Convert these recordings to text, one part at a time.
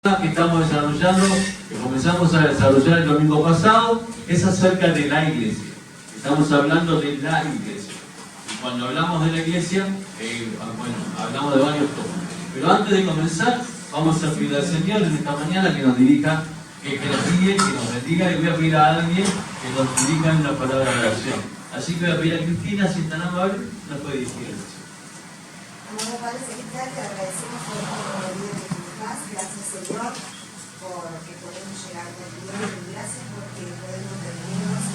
que estamos desarrollando, que comenzamos a desarrollar el domingo pasado, es acerca de la iglesia. Estamos hablando de la iglesia. Y cuando hablamos de la iglesia, bueno, hablamos de varios tópicos. Pero antes de comenzar, vamos a pedir al Señor en esta mañana que nos dirija, que nos guíe, que nos bendiga, y voy a pedir a alguien que nos dirija en una palabra de oración. Así que voy a pedir a Cristina, si es tan amable, nos puede dirigir el Señor. Amado Padre Celestial, te agradecemos por el día de tu paz. Gracias, Señor, porque podemos llegar contigo. Y gracias porque podemos reunirnos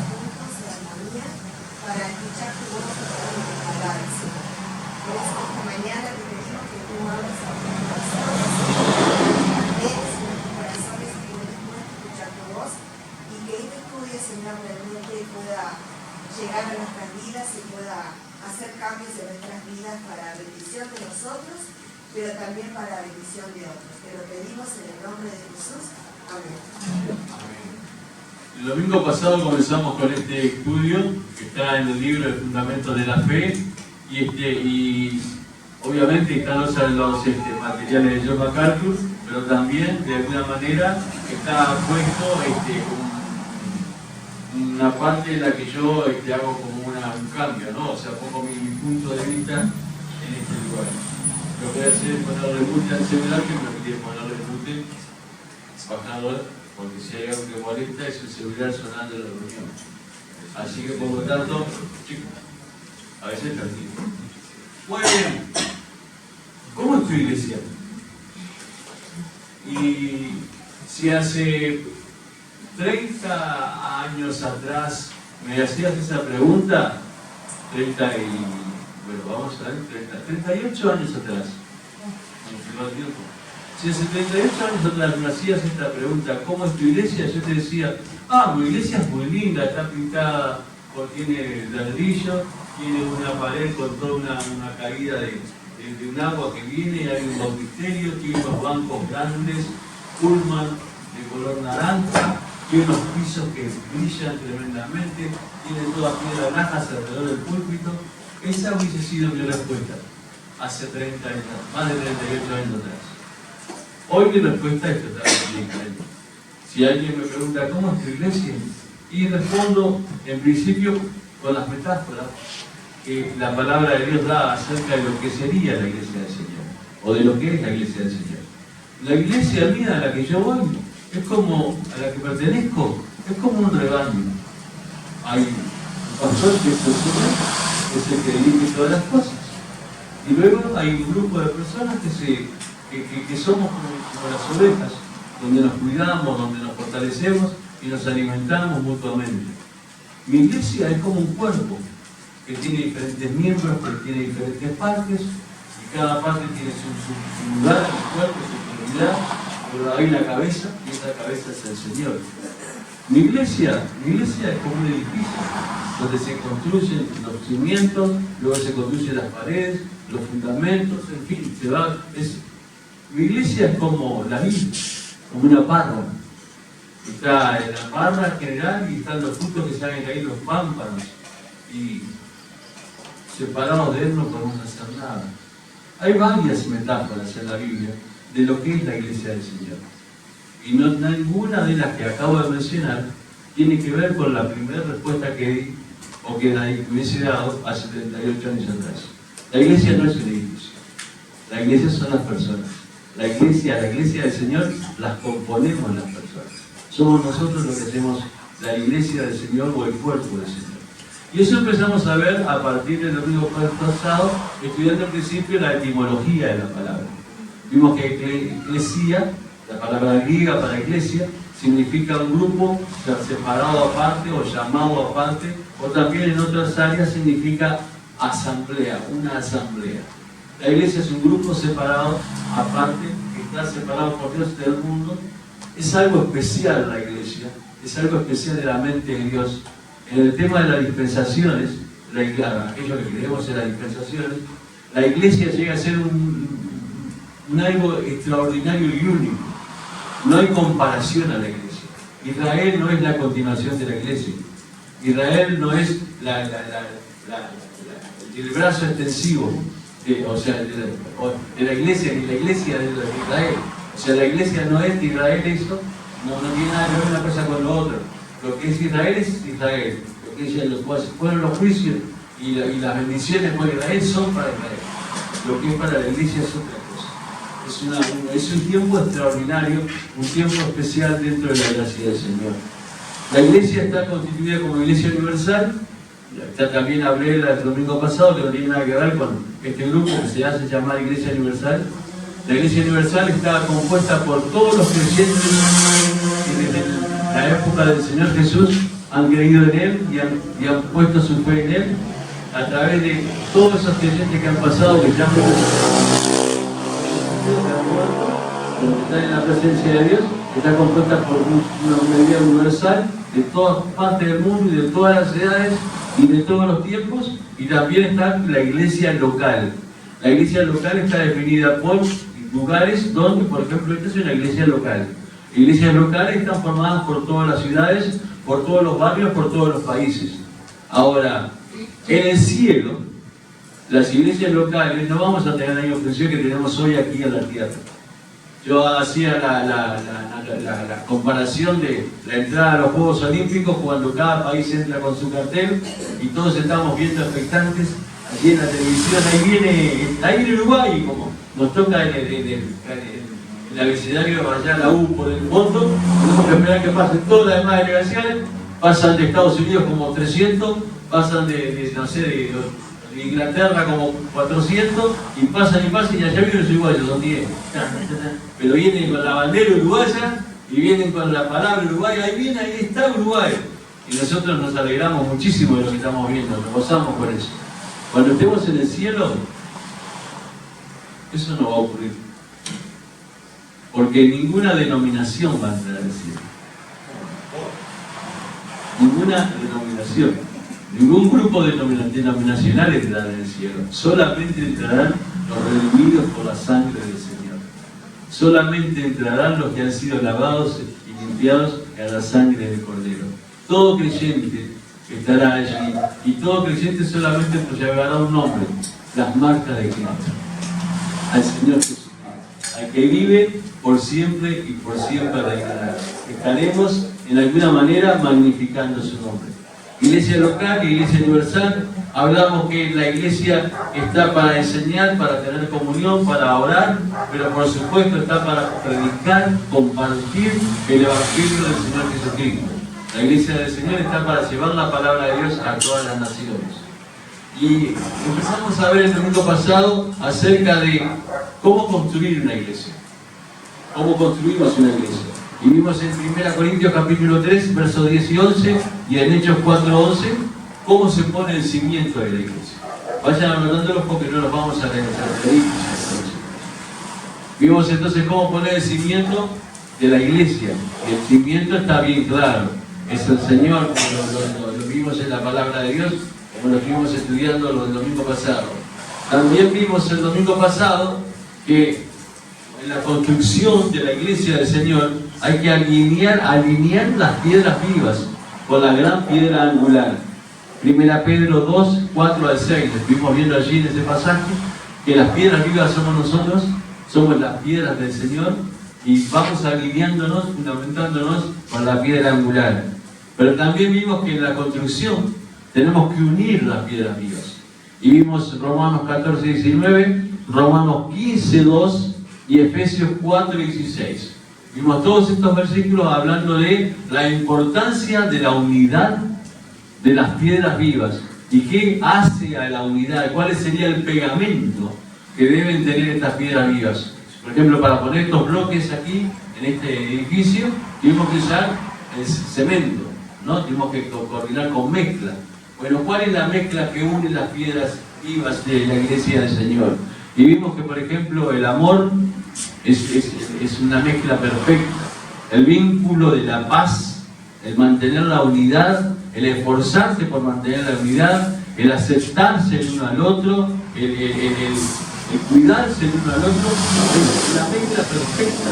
juntos en armonía para escuchar tu voz y tu palabra, Señor. Por eso esta mañana te pedimos que tú hables a nuestros corazones, nuestros corazones que podemos escuchar tu voz y que este estudio, Señor, realmente pueda llegar a nuestras vidas y pueda hacer cambios en nuestras vidas para bendición de nosotros, pero también para bendición de otros. Te lo pedimos en el nombre de Jesús. Amén. El domingo pasado comenzamos con este estudio que está en el libro de Fundamentos de la Fe y obviamente están los materiales de John MacArthur, pero también de alguna manera está puesto una parte en la que yo hago como un cambio, ¿no? O sea, pongo mi punto de vista en este lugar. Lo que voy a hacer es ponerle mute al celular, que me pide ponerle mute, bajador, porque si hay algo que molesta es el celular sonando en la reunión. Así que por lo tanto, chicos, a veces tranquilo. Muy bien. ¿Cómo es tu iglesia? Y si hace 30 años atrás me hacías esa pregunta, 38 años atrás, si hace 38 años atrás me hacías esta pregunta, ¿cómo es tu iglesia? Yo te decía, mi iglesia es muy linda, está pintada, tiene ladrillo, tiene una pared con toda una caída de un agua que viene, hay un bautisterio, tiene unos bancos grandes, pullman de color naranja, tiene unos pisos que brillan tremendamente, tiene todas piedras najas alrededor del púlpito. Esa hubiese sido mi respuesta hace 30 años, más de 38 años atrás. Hoy mi respuesta es totalmente diferente. Si alguien me pregunta ¿cómo es tu iglesia? Y respondo en principio con las metáforas que la palabra de Dios da acerca de lo que sería la iglesia del Señor, o de lo que es la iglesia del Señor. La iglesia mía a la que yo voy, es como, a la que pertenezco, es como un rebaño. Hay un pastor que es el Señor, que es el que dirige todas las cosas. Y luego hay un grupo de personas que somos como las ovejas, donde nos cuidamos, donde nos fortalecemos y nos alimentamos mutuamente. Mi iglesia es como un cuerpo, que tiene diferentes miembros, que tiene diferentes partes, y cada parte tiene su lugar, su cuerpo, su prioridad. Pero hay la cabeza, y esa cabeza es el Señor. Mi iglesia es como un edificio, donde se construyen los cimientos, luego se construyen las paredes, los fundamentos, en fin, mi iglesia es como la vida, como una parra. Está en la parra general y están los frutos que salen de ahí, los pámpanos, y separados de él no podemos hacer nada. Hay varias metáforas en la Biblia de lo que es la iglesia del Señor. Y ninguna de las que acabo de mencionar tiene que ver con la primera respuesta que di o que hubiese dado hace 38 años atrás. La iglesia no es un edificio. La iglesia son las personas. La iglesia del Señor las componemos las personas. Somos nosotros los que hacemos la iglesia del Señor o el cuerpo del Señor. Y eso empezamos a ver a partir del domingo pasado, estudiando al principio la etimología de la palabra. Vimos que eclesia, la palabra griega para iglesia, significa un grupo separado aparte o llamado aparte, o también en otras áreas significa asamblea, una asamblea. La iglesia es un grupo separado aparte, que está separado por Dios del mundo. Es algo especial la iglesia, es algo especial de la mente de Dios. En el tema de las dispensaciones, aquello que creemos en las dispensaciones, la iglesia llega a ser un algo extraordinario y único. No hay comparación a la iglesia. Israel no es la continuación de la iglesia. Israel no es el brazo extensivo o sea, de la iglesia, ni la iglesia de Israel. O sea, la iglesia no es de Israel, eso no tiene nada que ver una cosa con lo otro. Lo que es Israel. Lo que es fueron los juicios y las bendiciones por Israel son para Israel. Lo que es para la iglesia es otra cosa. Es un tiempo extraordinario, un tiempo especial dentro de la gracia del Señor. La iglesia está constituida como iglesia universal. También hablé el domingo pasado que no tiene nada que ver con este grupo que se hace llamar Iglesia Universal. La Iglesia Universal está compuesta por todos los creyentes que desde la época del Señor Jesús han creído en Él y han puesto su fe en Él a través de todos esos creyentes que han pasado, que ya han están en la presencia de Dios, que está compuesta por una iglesia universal de todas partes del mundo y de todas las edades y de todos los tiempos, y también está la iglesia local. La iglesia local está definida por lugares donde, por ejemplo, esta es una iglesia local. Iglesias locales están formadas por todas las ciudades, por todos los barrios, por todos los países. Ahora, en el cielo, las iglesias locales no vamos a tener la misma función que tenemos hoy aquí en la tierra. Yo hacía la comparación de la entrada a los Juegos Olímpicos cuando cada país entra con su cartel y todos estamos viendo expectantes allí en la televisión. Ahí viene Uruguay, como nos toca en el abecedario allá la U por el fondo. Tenemos que esperar que pasen todas las demás delegaciones. Pasan de Estados Unidos como 300, pasan de Inglaterra como 400, y pasan y allá vienen los uruguayos, son 10. Pero vienen con la bandera uruguaya y vienen con la palabra uruguaya, ahí está Uruguay. Y nosotros nos alegramos muchísimo de lo que estamos viendo, nos gozamos por eso. Cuando estemos en el cielo, eso no va a ocurrir. Porque ninguna denominación va a entrar al cielo. Ninguna denominación. Ningún grupo denominacional entrará en el cielo. Solamente entrarán los redimidos por la sangre del Señor. Solamente entrarán los que han sido lavados y limpiados en la sangre del Cordero. Todo creyente estará allí, y todo creyente solamente llevará un nombre: las marcas de Cristo. Al Señor Jesucristo, al que vive por siempre y por siempre reinará. Estaremos en alguna manera magnificando su nombre. Iglesia local y iglesia universal, hablamos que la iglesia está para enseñar, para tener comunión, para orar, pero por supuesto está para predicar, compartir el Evangelio del Señor Jesucristo. La iglesia del Señor está para llevar la palabra de Dios a todas las naciones. Y empezamos a ver el domingo pasado acerca de cómo construir una iglesia. Cómo construimos una iglesia. Y vimos en 1 Corintios capítulo 3, versos 10 y 11, y en Hechos 4, 11, cómo se pone el cimiento de la iglesia. Vayan anotándolos porque no los vamos a leer. Vimos entonces cómo poner el cimiento de la iglesia. El cimiento está bien claro. Es el Señor, como lo vimos en la palabra de Dios, como lo estuvimos estudiando el domingo pasado. También vimos el domingo pasado que en la construcción de la iglesia del Señor hay que alinear las piedras vivas con la gran piedra angular. 1 Pedro 2, 4 al 6, estuvimos viendo allí en ese pasaje que las piedras vivas somos nosotros, somos las piedras del Señor, y vamos alineándonos, fundamentándonos con la piedra angular. Pero también vimos que en la construcción tenemos que unir las piedras vivas. Y vimos Romanos 14, 19, Romanos 15, 2 y Efesios 4, 16. Vimos todos estos versículos hablando de la importancia de la unidad de las piedras vivas. ¿Y qué hace a la unidad? ¿Cuál sería el pegamento que deben tener estas piedras vivas? Por ejemplo, para poner estos bloques aquí, en este edificio, tuvimos que usar el cemento, ¿no? Tuvimos que coordinar con mezcla. Bueno, ¿cuál es la mezcla que une las piedras vivas de la iglesia del Señor? Y vimos que, por ejemplo, el amor es una mezcla perfecta. El vínculo de la paz, el mantener la unidad, el esforzarse por mantener la unidad, el aceptarse el uno al otro, el cuidarse el uno al otro, es la mezcla perfecta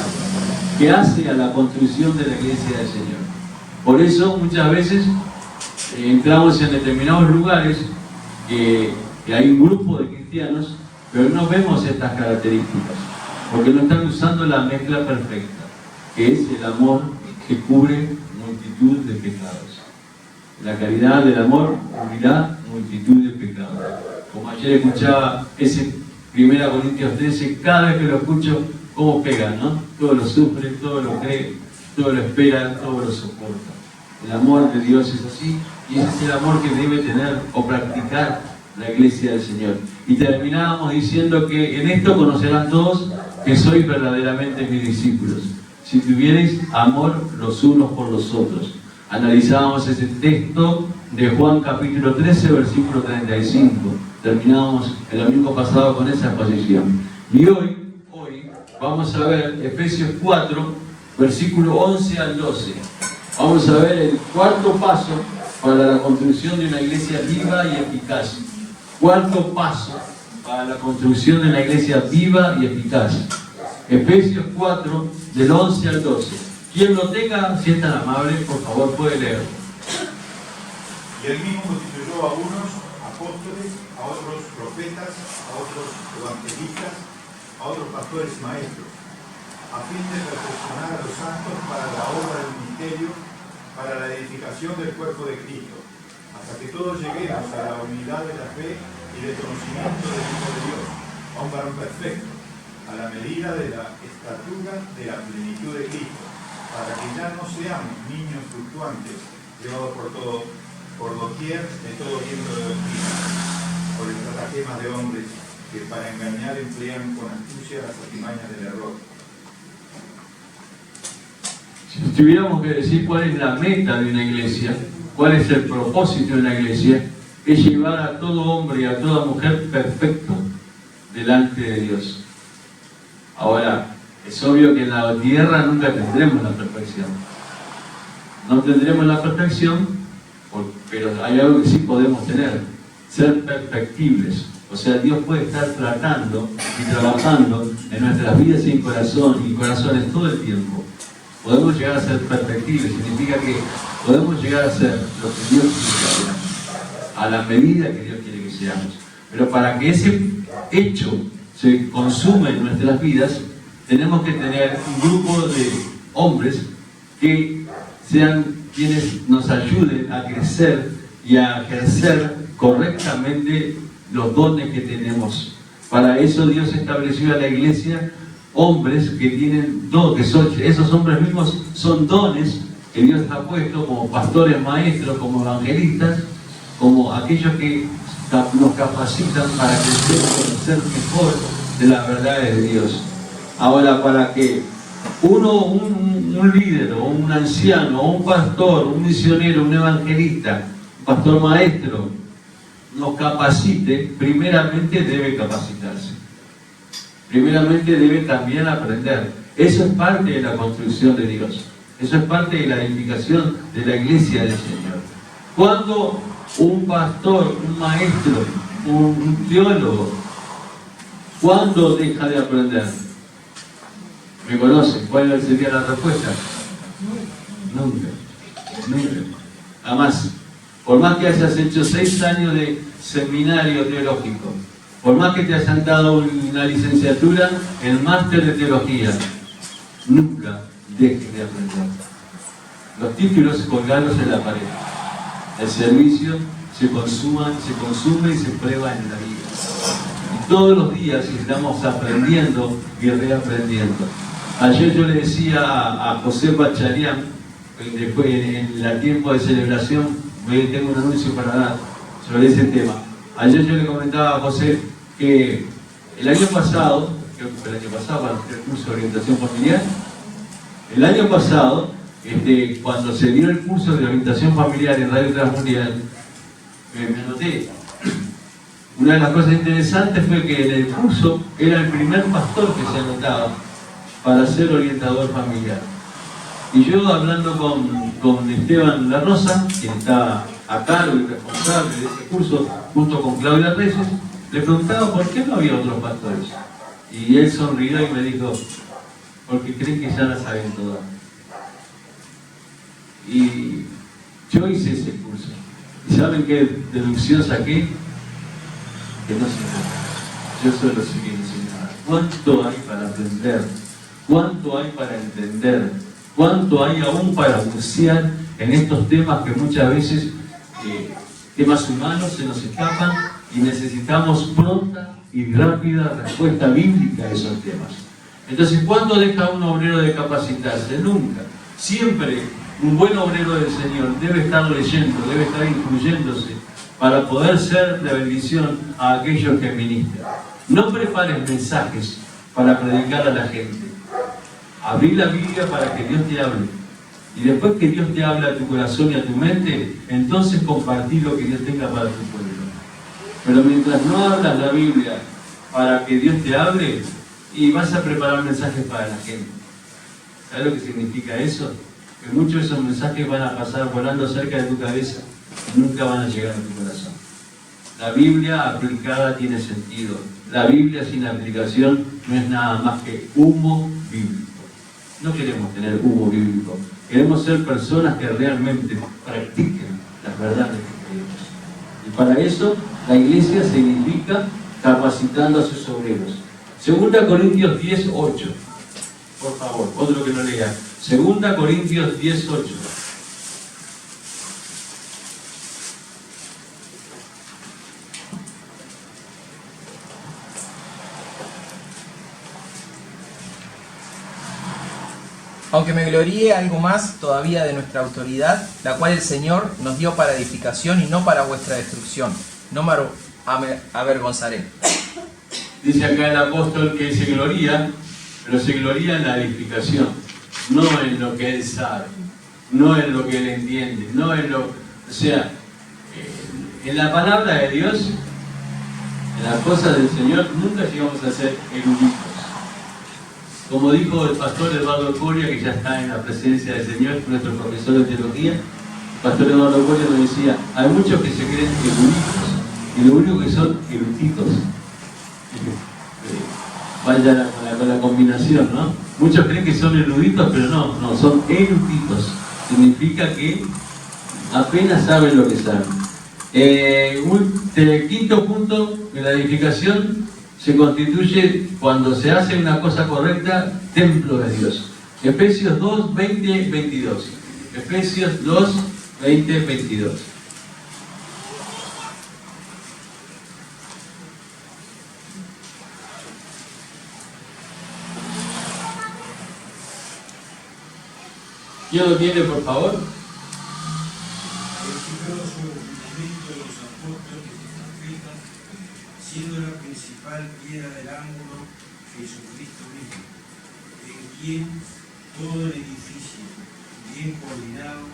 que hace a la construcción de la iglesia del Señor. Por eso muchas veces entramos en determinados lugares que hay un grupo de cristianos pero no vemos estas características, porque no están usando la mezcla perfecta, que es el amor que cubre multitud de pecados. La caridad del amor cubrirá multitud de pecados. Como ayer escuchaba ese 1 Corintios 13, cada vez que lo escucho, cómo pega, ¿no? Todo lo sufre, todo lo cree, todo lo espera, todo lo soporta. El amor de Dios es así, y ese es el amor que debe tener o practicar la Iglesia del Señor. Y terminábamos diciendo que en esto conocerán todos que sois verdaderamente mis discípulos, si tuvierais amor los unos por los otros. Analizábamos ese texto de Juan capítulo 13, versículo 35. Terminábamos el domingo pasado con esa exposición. Y hoy vamos a ver Efesios 4, versículo 11 al 12. Vamos a ver el cuarto paso para la construcción de una iglesia viva y eficaz. Cuarto paso para la construcción de una iglesia viva y eficaz. Efesios 4, del 11 al 12. Quien lo tenga, si es tan amable, por favor puede leer. Y él mismo constituyó a unos apóstoles, a otros profetas, a otros evangelistas, a otros pastores y maestros, a fin de perfeccionar a los santos para la obra del ministerio, para la edificación del cuerpo de Cristo, hasta que todos lleguemos a la unidad de la fe y del conocimiento del Hijo de Dios, a un varón perfecto, a la medida de la estatura de la plenitud de Cristo, para que ya no seamos niños fluctuantes, llevados por doquier de todo viento de doctrina, por estratagemas de hombres que para engañar emplean con astucia las artimañas del error. Si tuviéramos que decir cuál es la meta de una iglesia, cuál es el propósito de una iglesia, es llevar a todo hombre y a toda mujer perfecto delante de Dios. Ahora, es obvio que en la tierra nunca tendremos la perfección. No tendremos la perfección, pero hay algo que sí podemos tener: ser perfectibles. O sea, Dios puede estar tratando y trabajando en nuestras vidas y corazones todo el tiempo. Podemos llegar a ser perfectibles, significa que podemos llegar a ser lo que Dios quiere que seamos, a la medida que Dios quiere que seamos. Pero para que ese hecho se consuma en nuestras vidas, tenemos que tener un grupo de hombres que sean quienes nos ayuden a crecer y a ejercer correctamente los dones que tenemos. Para eso Dios estableció a la iglesia hombres que tienen dones, esos hombres mismos son dones que Dios ha puesto como pastores, maestros, como evangelistas, como aquellos que nos capacitan para crecer y conocer mejor de la verdad de Dios. Ahora, para que un líder, o un anciano, o un pastor, un misionero, un evangelista, un pastor maestro, nos capacite, primeramente debe capacitarse. Primeramente debe también aprender. Eso es parte de la construcción de Dios. Eso es parte de la edificación de la iglesia del Señor. Cuando un pastor, un maestro, un teólogo, ¿cuándo deja de aprender? ¿Me conocen? ¿Cuál sería la respuesta? Nunca. Jamás. Por más que hayas hecho 6 años de seminario teológico, por más que te hayan dado una licenciatura en máster de teología, nunca dejes de aprender. Los títulos colgarlos en la pared. El servicio se consume y se prueba en la vida. Y todos los días estamos aprendiendo y reaprendiendo. Ayer yo le decía a José Bacharian, después en el tiempo de celebración, tengo un anuncio para dar sobre ese tema. Ayer yo le comentaba a José que el año pasado, para el curso de orientación familiar, el año pasado, cuando se dio el curso de orientación familiar en Radio Transmundial, me anoté. Una de las cosas interesantes fue que en el curso era el primer pastor que se anotaba para ser orientador familiar. Y yo, hablando con Esteban La Rosa, quien está a cargo y responsable de ese curso, junto con Claudia Reyes, le preguntaba por qué no había otros pastores. Y él sonrió y me dijo: porque creen que ya la saben todas. Y yo hice ese curso. ¿Y saben qué deducción saqué? Que no sé nada. yo soy lo siguiente, Señor. ¿Cuánto hay para aprender? ¿Cuánto hay para entender? ¿Cuánto hay aún para bucear en estos temas que muchas veces, temas humanos, se nos escapan y necesitamos pronta y rápida respuesta bíblica a esos temas? Entonces, ¿cuándo deja un obrero de capacitarse? Nunca. Siempre un buen obrero del Señor debe estar leyendo, debe estar incluyéndose para poder ser de bendición a aquellos que ministran. No prepares mensajes para predicar a la gente. Abrí la Biblia para que Dios te hable. Y después que Dios te hable a tu corazón y a tu mente, entonces compartí lo que Dios tenga para tu pueblo. Pero mientras no hablas la Biblia para que Dios te hable, y vas a preparar mensajes para la gente. ¿Sabes lo que significa eso? Que muchos de esos mensajes van a pasar volando cerca de tu cabeza y nunca van a llegar a tu corazón. La Biblia aplicada tiene sentido. La Biblia sin aplicación no es nada más que humo bíblico. No queremos tener humo bíblico. Queremos ser personas que realmente practiquen las verdades que creemos. Y para eso la iglesia significa capacitando a sus obreros. 2 Corintios 10:8. Por favor, otro que no lea. 2 Corintios 10:8. Aunque me gloríe algo más todavía de nuestra autoridad, la cual el Señor nos dio para edificación y no para vuestra destrucción. No me avergonzaré. Dice acá el apóstol que se gloría, pero se gloría en la edificación, no en lo que él sabe, no en lo que él entiende, no en lo... O sea, en la palabra de Dios, en las cosas del Señor, nunca llegamos a ser eruditos. Como dijo el pastor Eduardo Coria, que ya está en la presencia del Señor, nuestro profesor de teología, el pastor Eduardo Coria nos decía, hay muchos que se creen eruditos, y lo único que son eruditos. Vaya con la combinación, ¿no? Muchos creen que son eruditos, pero no, son eruditos. Significa que apenas saben lo que saben. El quinto punto de la edificación se constituye cuando se hace una cosa correcta, templo de Dios. Efesios 2, 20, 22. Efesios 2, 20, 22. ¿Quién lo tiene, por favor? Edificado sobre el fundamento de los apóstoles y profetas, siendo la principal piedra del ángulo Jesucristo mismo, en quien todo el edificio, bien coordinado,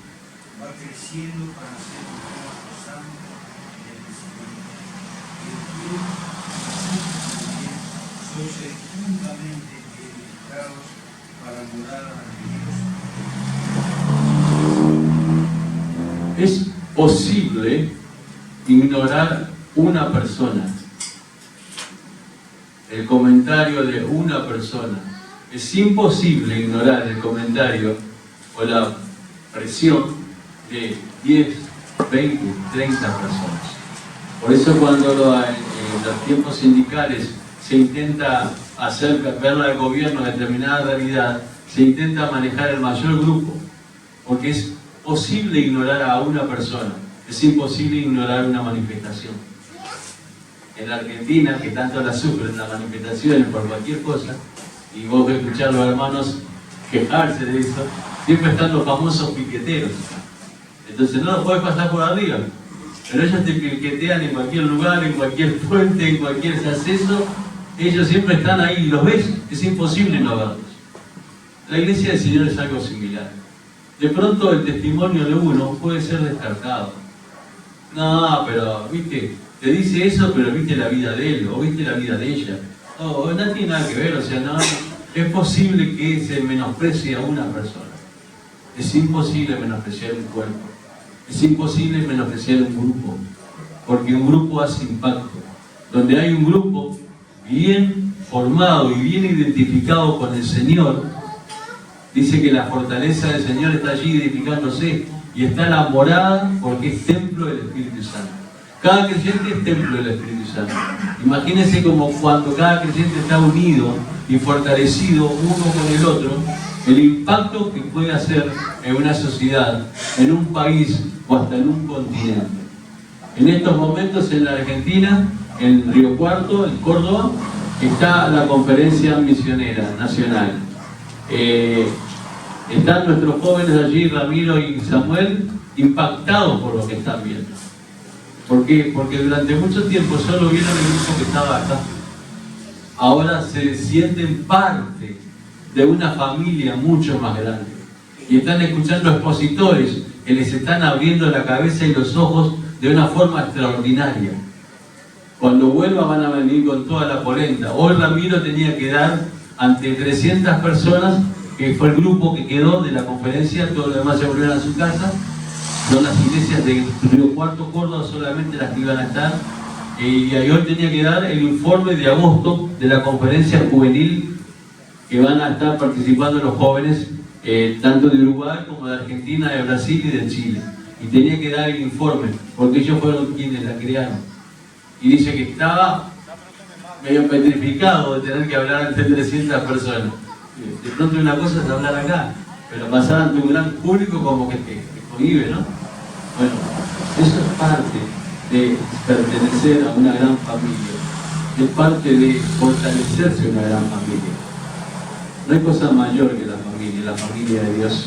va creciendo para ser un cuerpo santo del Señor, en quien también sois juntamente edificados para morada de Dios. Es posible ignorar una persona, el comentario de una persona. Es imposible ignorar el comentario o la presión de 10, 20, 30 personas. Por eso cuando en los tiempos sindicales se intenta hacer ver al gobierno determinada realidad, se intenta manejar el mayor grupo, porque es posible ignorar a una persona, es imposible ignorar una manifestación. En la Argentina, que tanto la sufren las manifestaciones por cualquier cosa, y vos ves escuchar a los hermanos quejarse de eso, siempre están los famosos piqueteros. Entonces no los podés pasar por arriba, pero ellos te piquetean en cualquier lugar, en cualquier puente, en cualquier acceso, ellos siempre están ahí y los ves, es imposible no verlos. La iglesia del Señor es algo similar. De pronto el testimonio de uno puede ser descartado. No, pero, viste, te dice eso, pero viste la vida de él, o viste la vida de ella. No tiene nada que ver, o sea, no, es posible que se menosprecie a una persona. Es imposible menospreciar un cuerpo. Es imposible menospreciar un grupo, porque un grupo hace impacto. Donde hay un grupo bien formado y bien identificado con el Señor, dice que la fortaleza del Señor está allí edificándose y está la morada porque es templo del Espíritu Santo. Cada creyente es templo del Espíritu Santo. Imagínense como cuando cada creyente está unido y fortalecido uno con el otro, el impacto que puede hacer en una sociedad, en un país o hasta en un continente. En estos momentos en la Argentina, en Río Cuarto, en Córdoba, está la conferencia misionera nacional. Están nuestros jóvenes allí, Ramiro y Samuel, impactados por lo que están viendo. ¿Por qué? Porque durante mucho tiempo solo vieron el grupo que estaba acá. Ahora se sienten parte de una familia mucho más grande. Y están escuchando expositores que les están abriendo la cabeza y los ojos de una forma extraordinaria. Cuando vuelva van a venir con toda la polenta. Hoy Ramiro tenía que dar ante 300 personas, que fue el grupo que quedó de la conferencia, todos los demás se volvieron a su casa. Son las iglesias de Río Cuarto, Córdoba, solamente las que iban a estar. Y hoy tenía que dar el informe de agosto de la conferencia juvenil que van a estar participando los jóvenes, tanto de Uruguay como de Argentina, de Brasil y de Chile. Y tenía que dar el informe, porque ellos fueron quienes la crearon. Y dice que estaba medio petrificado de tener que hablar ante 300 personas. De pronto una cosa es hablar acá, pero pasar ante un gran público como que te cohíbe, ¿no? Bueno, eso es parte de pertenecer a una gran familia, es parte de fortalecerse una gran familia. No hay cosa mayor que la familia de Dios.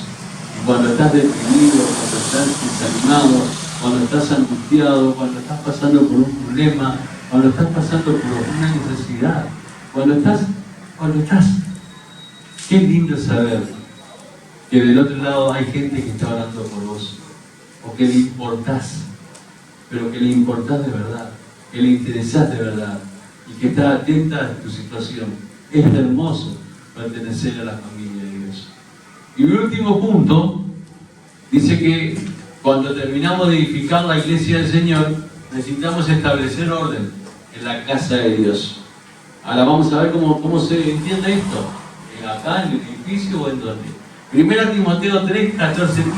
Y cuando estás deprimido, cuando estás desanimado, cuando estás angustiado, cuando estás pasando por un problema, cuando estás pasando por una necesidad, cuando estás, qué lindo saber que del otro lado hay gente que está orando por vos, o que le importás, pero que le importás de verdad, que le interesás de verdad, y que está atenta a tu situación. Es hermoso pertenecer a la familia de Dios. Y mi último punto dice que cuando terminamos de edificar la iglesia del Señor, necesitamos establecer orden en la casa de Dios. Ahora vamos a ver cómo se entiende esto. Acá, en el edificio o en dónde. 1 Timoteo 3, 14, 15.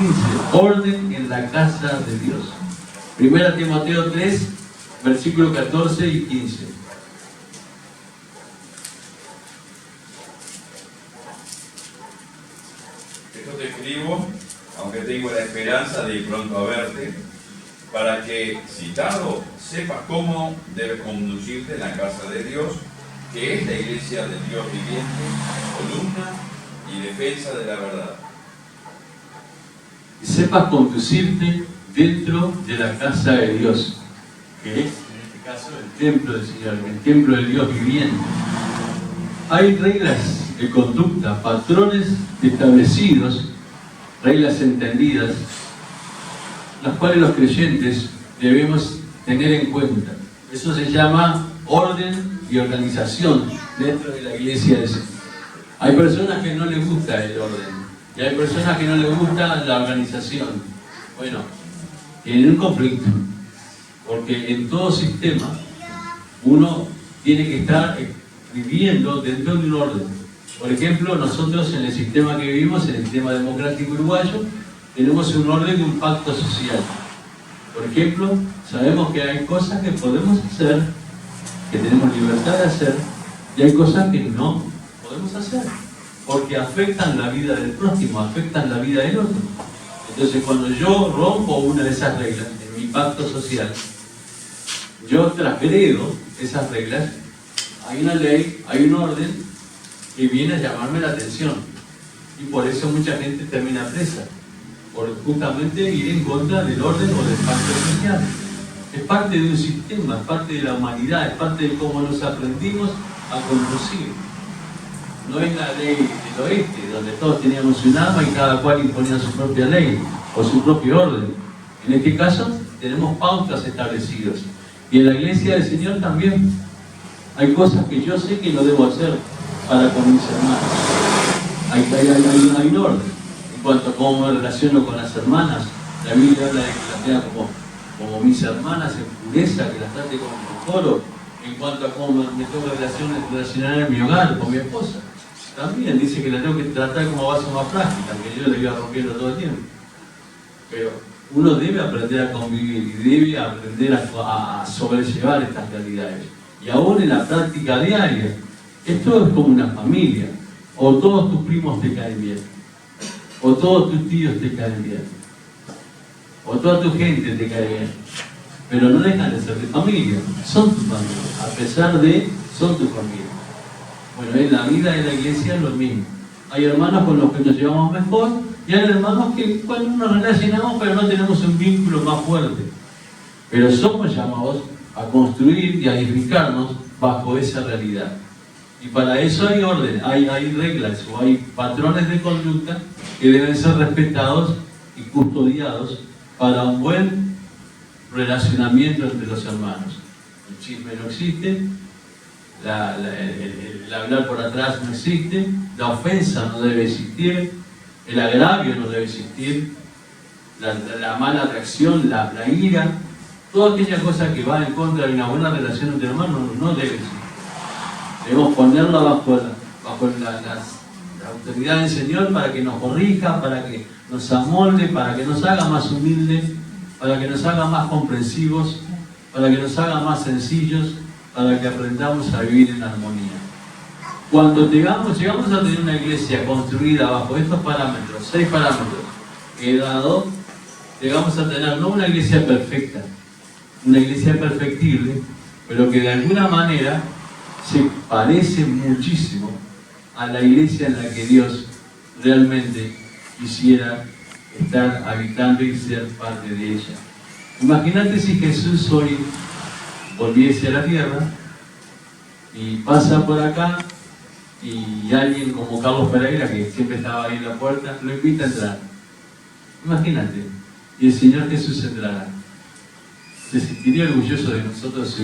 Orden en la casa de Dios. 1 Timoteo 3, versículo 14 y 15. Esto te escribo, aunque tengo la esperanza de ir pronto a verte, para que, citado, sepas cómo debes conducirte en la casa de Dios, que es la iglesia del Dios viviente, columna y defensa de la verdad. Y sepas conducirte dentro de la casa de Dios, que es, en este caso, el templo del Señor, el templo del Dios viviente. Hay reglas de conducta, patrones establecidos, reglas entendidas, las cuales los creyentes debemos tener en cuenta. Eso se llama orden y organización dentro de la iglesia del Señor. Hay personas que no les gusta el orden y hay personas que no les gusta la organización. Bueno, tienen un conflicto, porque en todo sistema uno tiene que estar viviendo dentro de un orden. Por ejemplo, nosotros en el sistema que vivimos, en el sistema democrático uruguayo, tenemos un orden de un pacto social. Por ejemplo, sabemos que hay cosas que podemos hacer, que tenemos libertad de hacer, y hay cosas que no podemos hacer, porque afectan la vida del prójimo, afectan la vida del otro. Entonces, cuando yo rompo una de esas reglas en mi pacto social, yo transgredo esas reglas, hay una ley, hay un orden que viene a llamarme la atención, y por eso mucha gente termina presa, por justamente ir en contra del orden o del pacto social. Es parte de un sistema, es parte de la humanidad, es parte de cómo nos aprendimos a conducir. No es la ley del oeste, donde todos teníamos un arma y cada cual imponía su propia ley o su propio orden. En este caso, tenemos pautas establecidas. Y en la iglesia del Señor también hay cosas que yo sé que no debo hacer para con mis hermanos. Hay un orden. En cuanto a cómo me relaciono con las hermanas, la Biblia habla de que las vea como mis hermanas en pureza, que las trate como decoro. En cuanto a cómo me tengo que relacionar en mi hogar con mi esposa, también dice que la tengo que tratar como vaso más frágil, que yo le iba rompiendo todo el tiempo. Pero Uno debe aprender a convivir y debe aprender a sobrellevar estas realidades. Y aún en la práctica diaria, esto es como una familia. O todos tus primos te caen bien, o todos tus tíos te caen bien, o toda tu gente te cae bien, pero no dejan de ser tu familia, son tu familia, a pesar de, son tu familia. Bueno, en la vida de la iglesia es lo mismo. Hay hermanos con los que nos llevamos mejor y hay hermanos que cuando nos relacionamos pero no tenemos un vínculo más fuerte. Pero somos llamados a construir y a edificarnos bajo esa realidad. Y para eso hay orden, hay reglas o hay patrones de conducta que deben ser respetados y custodiados para un buen relacionamiento entre los hermanos. El chisme no existe, el hablar por atrás no existe, la ofensa no debe existir, el agravio no debe existir, la mala reacción, la ira, toda aquella cosa que va en contra de una buena relación entre hermanos no debe existir. Debemos ponerla bajo la autoridad del Señor para que nos corrija, para que nos amolde, para que nos haga más humildes, para que nos haga más comprensivos, para que nos haga más sencillos, para que aprendamos a vivir en armonía. Cuando llegamos a tener una iglesia construida bajo estos parámetros, 6 parámetros que he dado, llegamos a tener no una iglesia perfecta, una iglesia perfectible, pero que de alguna manera se parece muchísimo a la iglesia en la que Dios realmente quisiera estar habitando y ser parte de ella. Imagínate si Jesús hoy volviese a la tierra y pasa por acá y alguien como Carlos Pereira, que siempre estaba ahí en la puerta, lo invita a entrar. Imagínate, y el Señor Jesús entrará. Se sentiría orgulloso de nosotros.